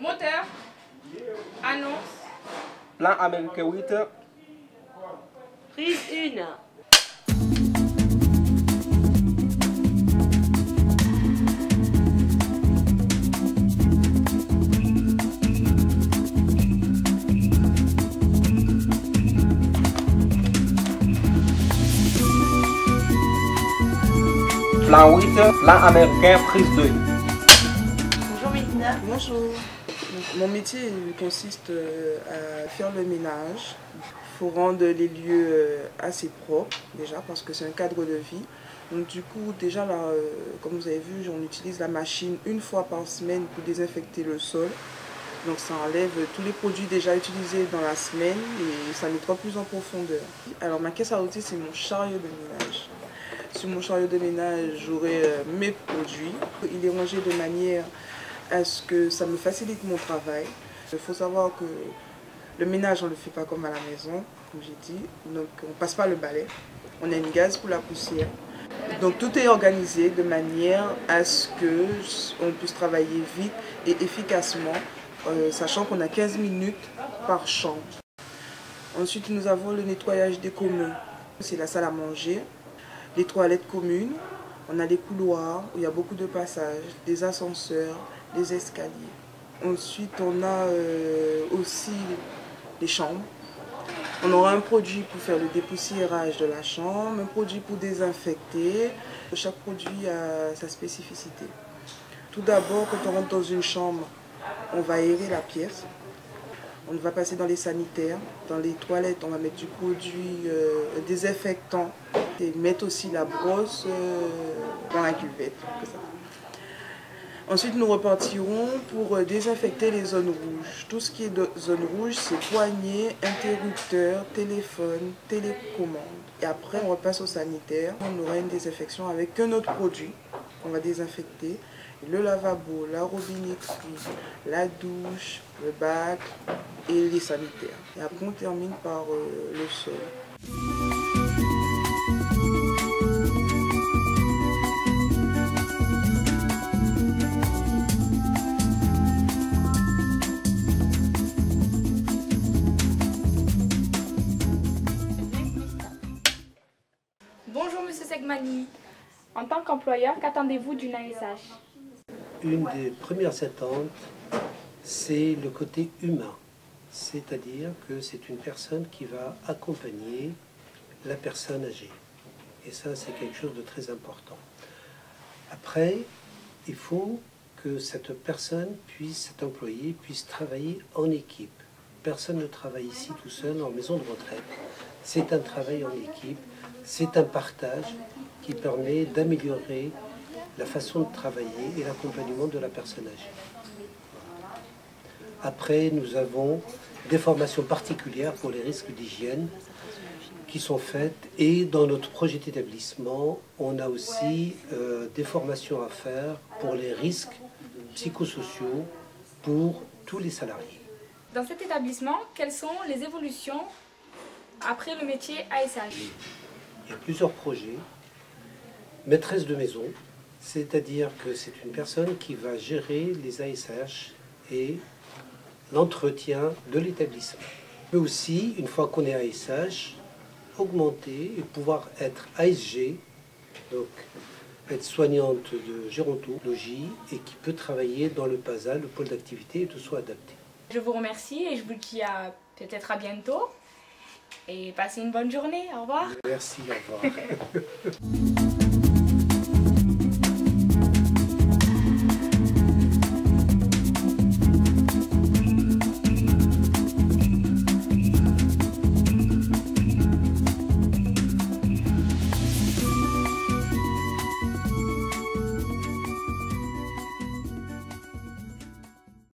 Moteur. Annonce. Plan américain 8. Prise 1. Plan 8, plan américain, prise 2. Bonjour Mélina. Bonjour. Donc, mon métier consiste à faire le ménage. Il faut rendre les lieux assez propres déjà parce que c'est un cadre de vie. Donc du coup déjà là, comme vous avez vu, on utilise la machine une fois par semaine pour désinfecter le sol. Donc ça enlève tous les produits déjà utilisés dans la semaine et ça nettoie plus en profondeur. Alors ma caisse à outils, c'est mon chariot de ménage. Sur mon chariot de ménage, j'aurai mes produits. Il est rangé de manière à ce que ça me facilite mon travail. Il faut savoir que le ménage, on ne le fait pas comme à la maison, comme j'ai dit. Donc on ne passe pas le balai. On a une gaze pour la poussière. Donc tout est organisé de manière à ce qu'on puisse travailler vite et efficacement, sachant qu'on a 15 minutes par chambre. Ensuite, nous avons le nettoyage des communs. C'est la salle à manger, les toilettes communes, on a les couloirs où il y a beaucoup de passages, des ascenseurs, des escaliers. Ensuite, on a aussi les chambres. On aura un produit pour faire le dépoussiérage de la chambre, un produit pour désinfecter. Chaque produit a sa spécificité. Tout d'abord, quand on rentre dans une chambre, on va aérer la pièce. On va passer dans les sanitaires, dans les toilettes, on va mettre du produit désinfectant et mettre aussi la brosse dans la cuvette. Ensuite, nous repartirons pour désinfecter les zones rouges. Tout ce qui est de zone rouge, c'est poignées, interrupteurs, téléphone, télécommande. Et après, on repasse au sanitaire. On aura une désinfection avec un autre produit qu'on va désinfecter. Le lavabo, la robinetterie, la douche, le bac et les sanitaires. Et après, on termine par le sol. Bonjour Monsieur Segmani. En tant qu'employeur, qu'attendez-vous d'une ASH? Une des premières attentes, c'est le côté humain. C'est-à-dire que c'est une personne qui va accompagner la personne âgée. Et ça, c'est quelque chose de très important. Après, il faut que cette personne cet employé puisse travailler en équipe. Personne ne travaille ici tout seul en maison de retraite. C'est un travail en équipe, c'est un partage qui permet d'améliorer la façon de travailler et l'accompagnement de la personne âgée. Après, nous avons des formations particulières pour les risques d'hygiène qui sont faites et dans notre projet d'établissement, on a aussi des formations à faire pour les risques psychosociaux pour tous les salariés. Dans cet établissement, quelles sont les évolutions après le métier ASH? Il y a plusieurs projets. Maîtresse de maison, c'est-à-dire que c'est une personne qui va gérer les ASH et l'entretien de l'établissement. Mais aussi, une fois qu'on est ASH, augmenter et pouvoir être ASG, donc être soignante de gérontologie et qui peut travailler dans le PASA, le pôle d'activité, et tout soit adapté. Je vous remercie et je vous dis peut-être à bientôt. Et passez une bonne journée. Au revoir. Merci, au revoir.